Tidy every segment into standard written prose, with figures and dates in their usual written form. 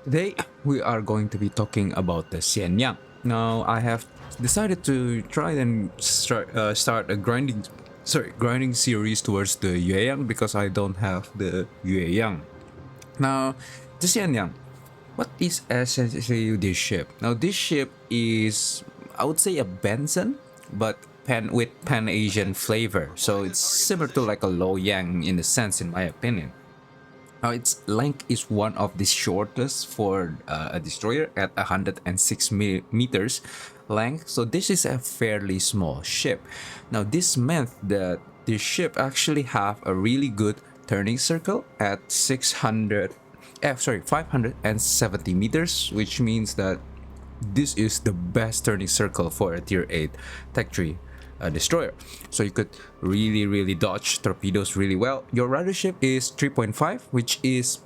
Today we are going to be talking about the Hsienyang. Now I have decided to try and start a grinding series towards the Yueyang because I don't have the Yueyang. Now the Hsienyang, what is essentially this ship? Now this ship is, I would say, a Benson, but with Pan-Asian flavor. So it's similar to like a Loyang in a sense, in my opinion. Now its length is one of the shortest for a destroyer at 106 meters length. So this is a fairly small ship. Now this meant that this ship actually have a really good turning circle at 570 meters, which means that this is the best turning circle for a tier 8 tech 3 destroyer. So you could really dodge torpedoes really well. Your ridership is 3.5, which is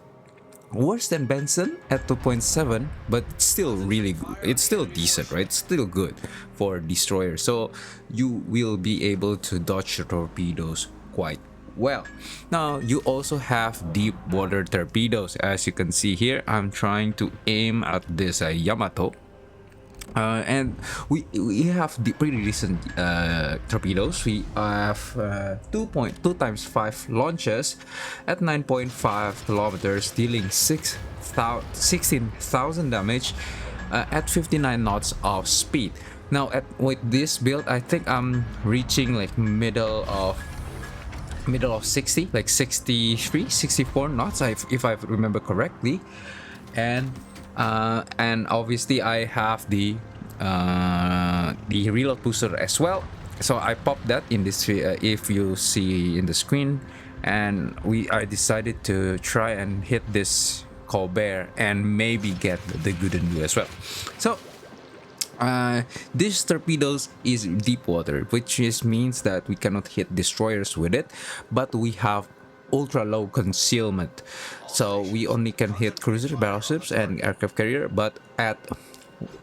worse than Benson at 2.7, but still really good. It's still decent, right? It's still good for destroyer. So you will be able to dodge your torpedoes quite well. Now you also have deep water torpedoes. As you can see here, I'm trying to aim at this Yamato. And we have the pretty decent torpedoes. We have 2.2 times 5 launches at 9.5 kilometers, dealing 16,000 damage at 59 knots of speed. Now with this build, I think I'm reaching like middle of 60, like 63, 64 knots, if I remember correctly. And obviously I have the reload booster as well, so I popped that in this if you see in the screen, and I decided to try and hit this Colbert and maybe get the Gooden as well. So this torpedoes is deep water, which means that we cannot hit destroyers with it, but we have ultra low concealment, so we only can hit cruiser, battleships, and aircraft carrier. But at,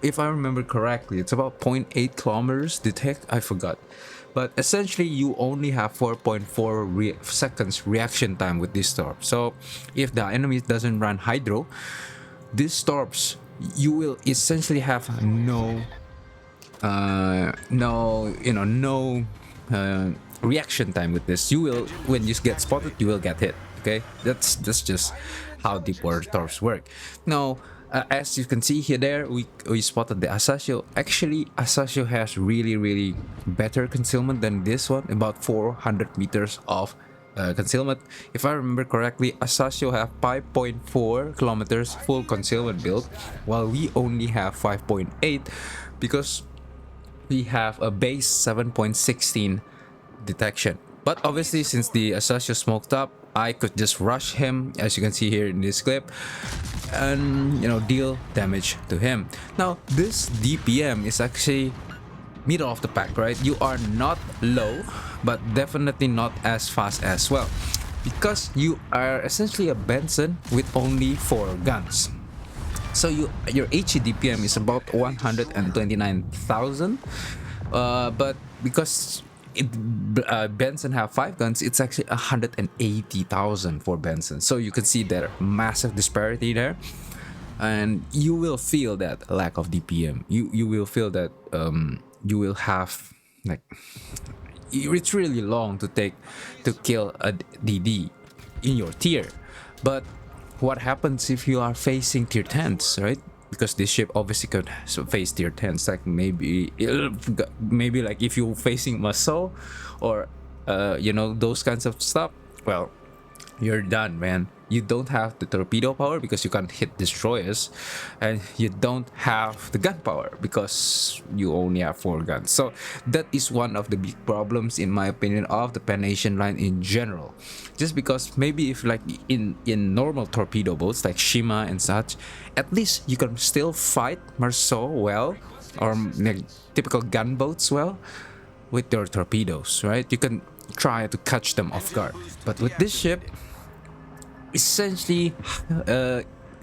if I remember correctly, it's about 0.8 kilometers detect, I forgot, but essentially you only have 4.4 seconds reaction time with this Torp. So if the enemy doesn't run hydro, these Torps, you will essentially have no reaction time with this. You will, when you get spotted, you will get hit. Okay, that's just how deep water Torps work. Now as you can see here, we spotted the Asasio. Actually, Asasio has really better concealment than this one, about 400 meters of concealment. If I remember correctly, Asasio have 5.4 kilometers full concealment build, while we only have 5.8 because we have a base 7.16 detection. But obviously, since the Asasio smoked up, I could just rush him, as you can see here in this clip, and deal damage to him. Now this DPM is actually middle of the pack, right? You are not low, but definitely not as fast as well, because you are essentially a Benson with only 4 guns. So your HE DPM is about 129,000, but because Benson have 5 guns, it's actually 180,000 for Benson. So you can see that massive disparity there, and you will feel that lack of DPM. You will feel that you will have, like, it's really long to kill a DD in your tier. But what happens if you are facing tier 10s, right? Because this ship obviously could face tier 10s, like maybe like if you're facing Maso or those kinds of stuff, well, you're done, man. You don't have the torpedo power because you can't hit destroyers, and you don't have the gun power because you only have 4 guns. So that is one of the big problems, in my opinion, of the Pan-Asian line in general. Just because maybe if like in normal torpedo boats like Shima and such, at least you can still fight Marceau well, or like typical gunboats well, with your torpedoes, right? You can try to catch them off guard. But with this ship, essentially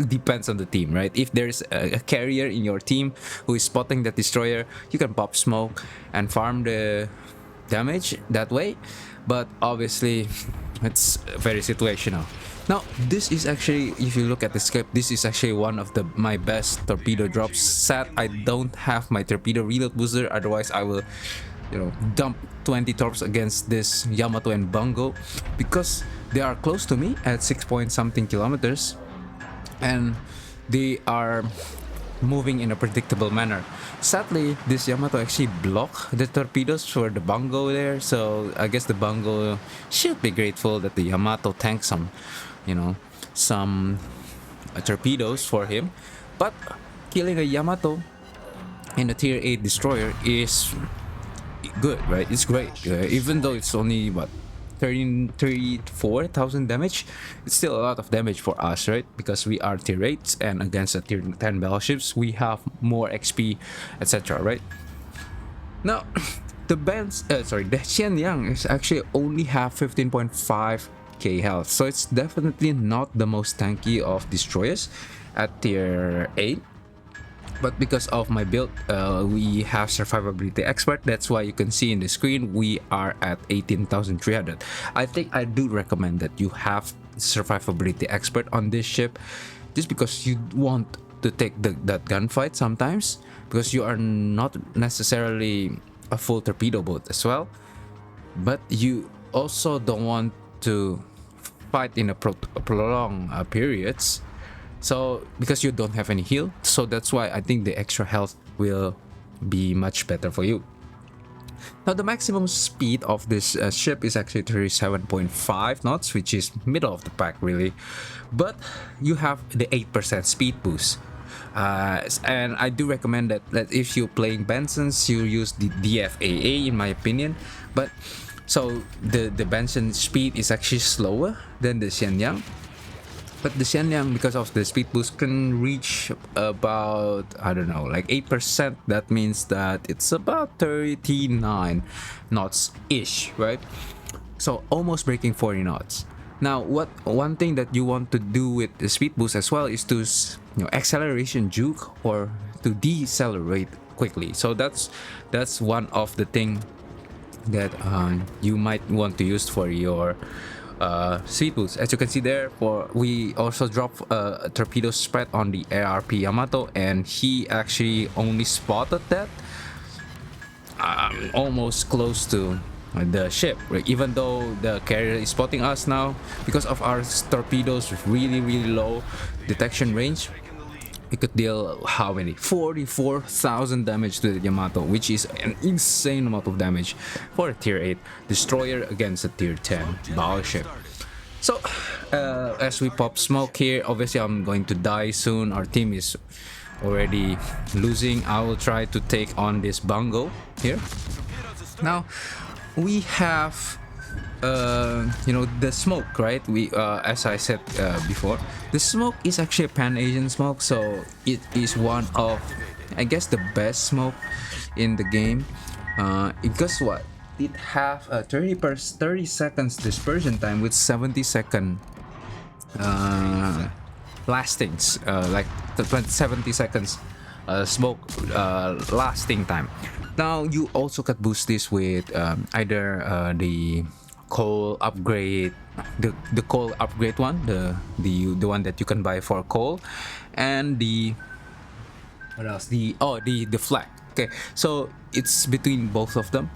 depends on the team, right? If there's a carrier in your team who is spotting that destroyer, you can pop smoke and farm the damage that way. But obviously it's very situational. Now, this is actually, if you look at the script, this is actually one of my best torpedo drops. Sad I don't have my torpedo reload booster, otherwise I will, dump 20 torps against this Yamato and Bungo, because they are close to me at 6 point something kilometers, and they are moving in a predictable manner. Sadly, this Yamato actually blocked the torpedoes for the Bungo there, so I guess the Bungo should be grateful that the Yamato tanked some, some torpedoes for him. But killing a Yamato in a tier 8 destroyer is good, right? It's great. Even though it's only, 34,000 damage, it's still a lot of damage for us, right? Because we are tier 8s, and against a tier 10 battleships we have more XP, etc., right? Now, the Hsienyang is actually only have 15.5k health, so it's definitely not the most tanky of destroyers at tier 8. But because of my build, we have survivability expert. That's why you can see in the screen we are at 18,300. I think I do recommend that you have survivability expert on this ship, just because you want to take that gunfight sometimes, because you are not necessarily a full torpedo boat as well, but you also don't want to fight in a prolonged periods. So because you don't have any heal, so that's why I think the extra health will be much better for you. Now, the maximum speed of this ship is actually 37.5 knots, which is middle of the pack really, but you have the 8% speed boost. And I do recommend that if you're playing Bensons, you use the DFAA in my opinion. But so the Benson speed is actually slower than the Hsienyang. But the Hsienyang, because of the speed boost, can reach about, I don't know, like 8%. That means that it's about 39 knots ish, right? So almost breaking 40 knots. Now, one thing that you want to do with the speed boost as well is to acceleration juke, or to decelerate quickly. So that's one of the thing that you might want to use for your speed boost. As you can see there, we also drop a torpedo spread on the ARP Yamato, and he actually only spotted that almost close to the ship, right? Even though the carrier is spotting us now, because of our torpedoes with really low detection range, it could deal how many 44,000 damage to the Yamato, which is an insane amount of damage for a tier 8 destroyer against a tier 10 battleship. So as we pop smoke here, obviously I'm going to die soon. Our team is already losing. I will try to take on this Bungo here. Now we have the smoke, right? We as I said before, the smoke is actually a Pan-Asian smoke, so it is one of, I guess, the best smoke in the game, because it have a 30 seconds dispersion time with 70-second lastings, like the 70 seconds smoke lasting time. Now you also can boost this with either the coal upgrade, the coal upgrade one, the one that you can buy for coal, and the what else, the flag. Okay, so it's between both of them.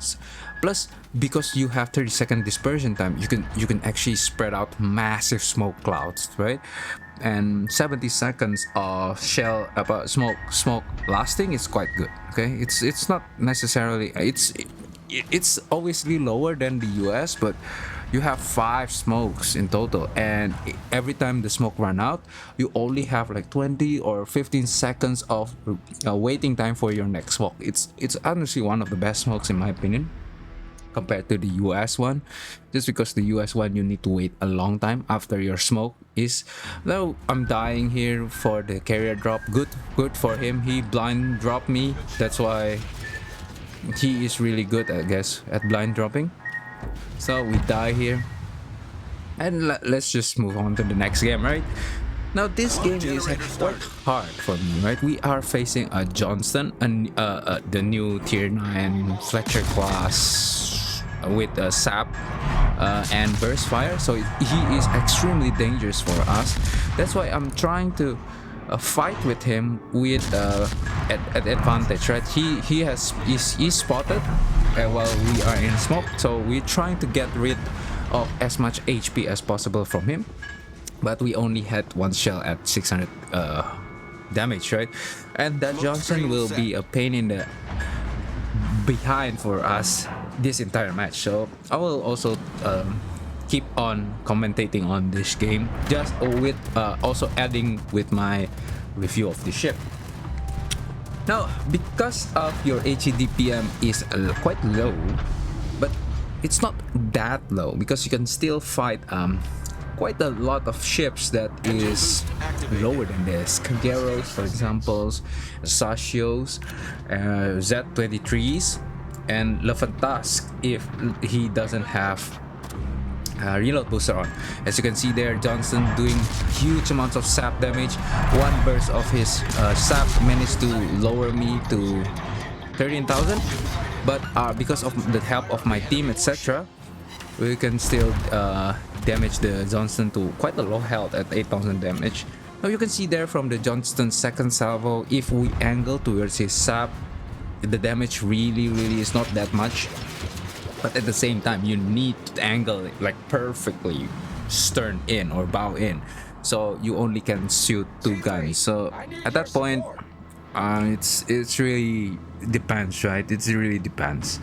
Plus, because you have 30-second dispersion time, you can actually spread out massive smoke clouds, right? And 70 seconds of smoke lasting is quite good. Okay, it's not necessarily, it's obviously lower than the US, but you have 5 smokes in total, and every time the smoke run out, you only have like 20 or 15 seconds of waiting time for your next smoke. It's honestly one of the best smokes in my opinion, compared to the US one, just because the US one you need to wait a long time after your smoke is. Now I'm dying here for the carrier drop. Good for him, he blind dropped me. That's why he is really good, I guess, at blind dropping. So we die here, and let's just move on to the next game, right? Now this game is quite hard for me, right? We are facing a Johnston, and the new tier 9 Fletcher class with a SAP and burst fire, so he is extremely dangerous for us. That's why I'm trying to fight with him with at advantage, right? He's spotted while we are in smoke, so we're trying to get rid of as much HP as possible from him, but we only had one shell at 600 damage, right? And that Johnson will be a pain in the behind for us this entire match, so I will also keep on commentating on this game, just with also adding with my review of the ship. Now, because of your HEDPM is quite low, but it's not that low because you can still fight quite a lot of ships that is lower than this. Kageros, for example, Sashios, Z23s, and Le Fantasque if he doesn't have reload booster on. As you can see there, Johnson doing huge amounts of sap damage. One burst of his sap managed to lower me to 13,000, but because of the help of my team, etc., we can still damage the Johnson to quite a low health at 8,000 damage. Now you can see there from the Johnston's second salvo, if we angle towards his sap, the damage really is not that much. But at the same time, you need to angle it like perfectly stern in or bow in, so you only can shoot two guns. So at that point, it's really depends, right? It really depends.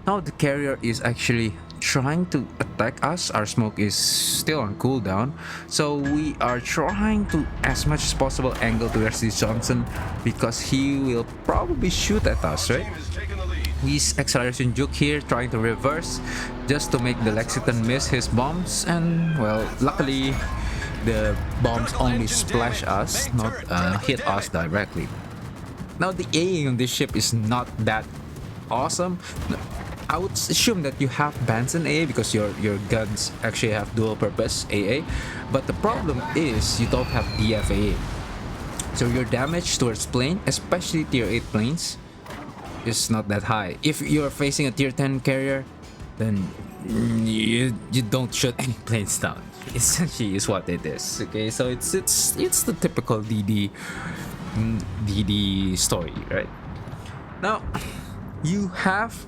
Now the carrier is actually trying to attack us. Our smoke is still on cooldown, so we are trying to as much as possible angle towards this Johnson because he will probably shoot at us, right? He's acceleration juke here, trying to reverse just to make the Lexington miss his bombs, and well, luckily the bombs only splash us, not hit us directly. Now the aiming on this ship is not that awesome. I would assume that you have Benson AA because your guns actually have dual purpose AA, but the problem is you don't have DFAA. So your damage towards plane, especially tier 8 planes, is not that high. If you're facing a tier 10 carrier, then you don't shoot any planes down. Essentially is what it is. Okay, so it's the typical DD story, right? Now you have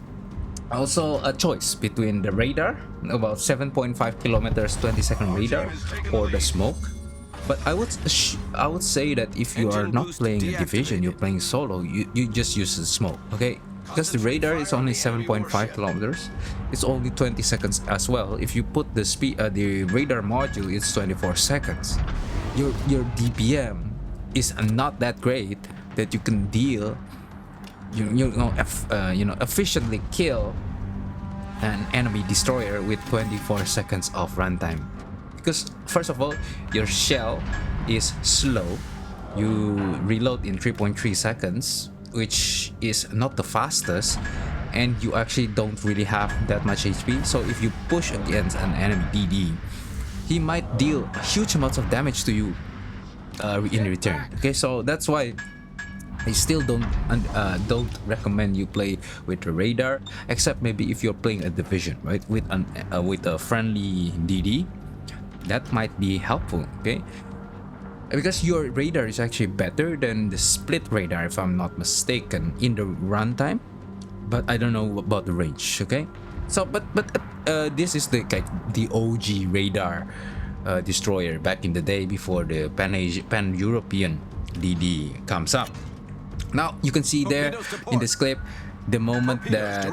also a choice between the radar, about 7.5 kilometers 20-second radar, or the smoke. But I would say that if you are not playing a division, you're playing solo, you just use the smoke, okay? Because the radar is only 7.5 kilometers, it's only 20 seconds as well. If you put the speed, the radar module, it's 24 seconds. Your DPM is not that great that you can deal, efficiently kill an enemy destroyer with 24 seconds of runtime. Because first of all, your shell is slow. You reload in 3.3 seconds, which is not the fastest, and you actually don't really have that much HP. So if you push against an enemy DD, he might deal huge amounts of damage to you in return. Okay, so that's why I still don't recommend you play with the radar, except maybe if you're playing a division, right, with a friendly DD. That might be helpful, okay? Because your radar is actually better than the split radar, if I'm not mistaken, in the runtime. But I don't know about the range, okay? So, but this is the OG radar destroyer back in the day before the Pan-European DD comes up. Now you can see there in this clip the moment that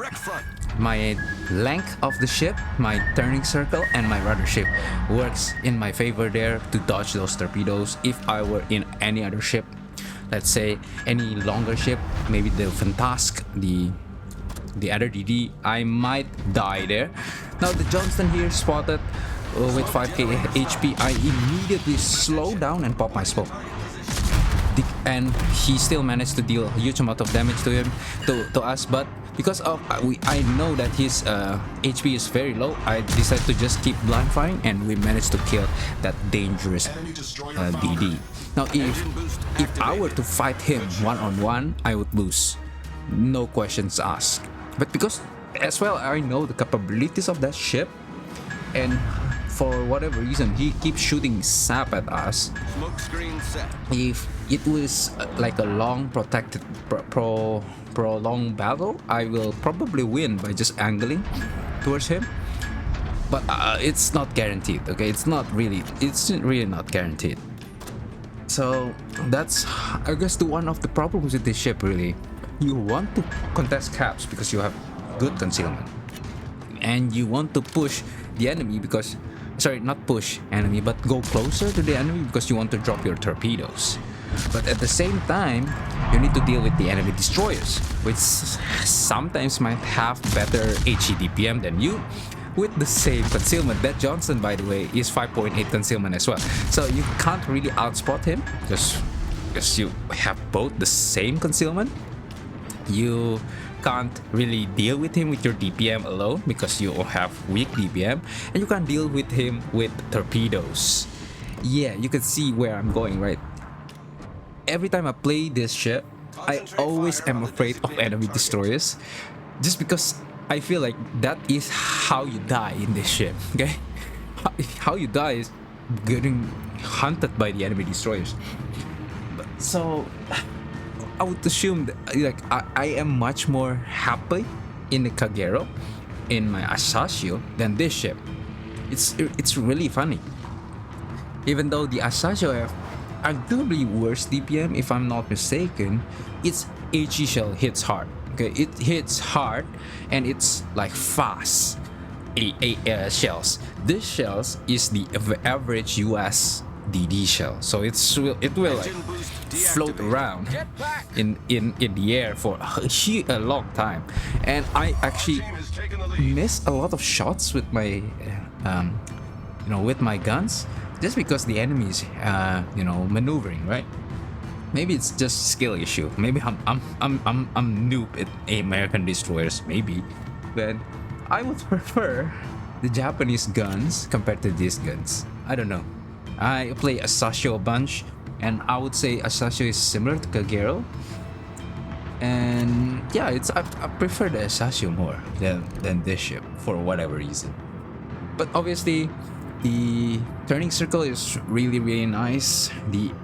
my length of the ship, my turning circle, and my rudder ship works in my favor there to dodge those torpedoes. If I were in any other ship, let's say any longer ship, maybe the Fantasque, the other DD, I might die there. Now the Johnston here spotted with 5k HP. I immediately slow down and pop my smoke. And he still managed to deal a huge amount of damage to him, to us, but because of I know that his HP is very low, I decided to just keep blind firing, and we managed to kill that dangerous DD. Now if I were to fight him one-on-one, I would lose, no questions asked. But because as well I know the capabilities of that ship, and for whatever reason he keeps shooting sap at us. Smoke screen set. If it was like a long protected prolonged battle, I will probably win by just angling towards him, but it's not guaranteed. Okay, it's really not guaranteed. So that's, I guess, one of the problems with this ship. Really, you want to contest caps because you have good concealment, and you want to push the enemy because, sorry, not push enemy, but go closer to the enemy because you want to drop your torpedoes. But at the same time, you need to deal with the enemy destroyers, which sometimes might have better HE/DPM than you, with the same concealment. That Johnson, by the way, is 5.8 concealment as well. So you can't really outspot him because you have both the same concealment. You can't really deal with him with your DPM alone because you have weak DPM, and you can't deal with him with torpedoes. Yeah, you can see where I'm going, right? Every time I play this ship, I always am afraid of enemy destroyers, just because I feel like that is how you die in this ship. Okay, how you die is getting hunted by the enemy destroyers. So I would assume that, like, I am much more happy in the Kagero, in my Asasio, than this ship. It's really funny. Even though the Asasio have arguably worse DPM, if I'm not mistaken, its HE shell hits hard. Okay, it hits hard and it's like fast shells. This shells is the average US DD shell, so it will like float around in the air for a long time, and I actually miss a lot of shots with my with my guns, just because the enemy is maneuvering, right? Maybe it's just skill issue. Maybe I'm noob at American destroyers, maybe, but I would prefer the Japanese guns compared to these guns. I don't know. I play Asasio a bunch, and I would say Asasio is similar to Kagero. And yeah, I prefer the Asasio more than this ship for whatever reason. But obviously, the turning circle is really nice. The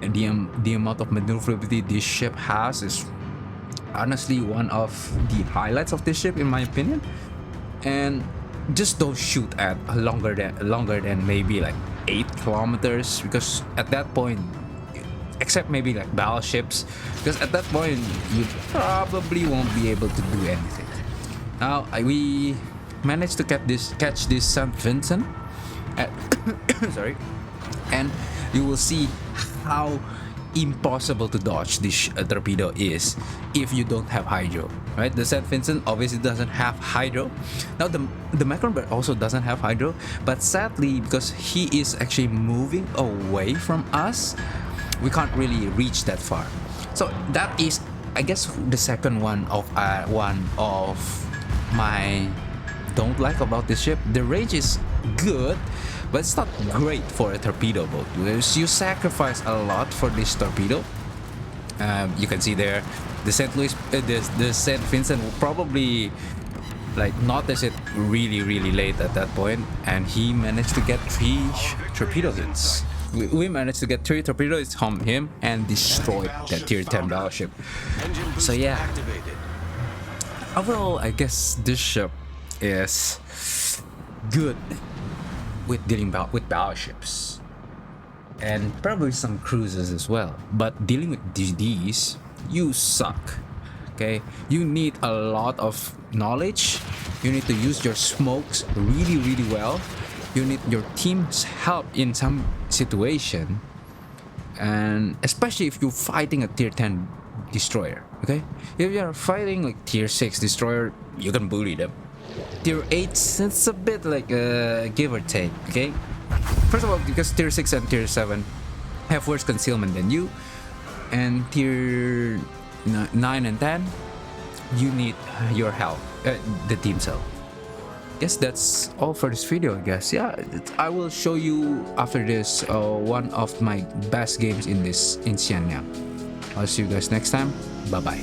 amount of maneuverability this ship has is honestly one of the highlights of this ship, in my opinion. And just don't shoot at longer than maybe like 8 kilometers, because at that point, except maybe like battleships, because at that point you probably won't be able to do anything. Now we managed to catch this St. Vincent at sorry, and you will see how impossible to dodge this torpedo is if you don't have hydro, right? The St. Vincent obviously doesn't have hydro. Now the Mecklenburg also doesn't have hydro, but sadly, because he is actually moving away from us, we can't really reach that far. So that is, I guess, the second one of my don't like about this ship. The range is good, but it's not great for a torpedo boat. You sacrifice a lot for this torpedo. You can see there, the St. Vincent will probably like notice it really late at that point, and he managed to get 3 torpedo hits. We managed to get 3 torpedo hits from him and destroy that Tier 10 battleship. So yeah, overall, I guess this ship is good with dealing with battleships and probably some cruisers as well, but dealing with DDs, you suck. Okay, you need a lot of knowledge. You need to use your smokes really well. You need your team's help in some situation, and especially if you're fighting a Tier 10 destroyer. Okay, if you're fighting like Tier 6 destroyer, you can bully them. Tier 8, it's a bit like give or take. Okay, first of all, because Tier 6 and Tier 7 have worse concealment than you, and Tier 9 and 10, you need your help, the team's help. Guess that's all for this video, I guess. Yeah, I will show you after this one of my best games in Hsienyang. I'll see you guys next time. Bye bye.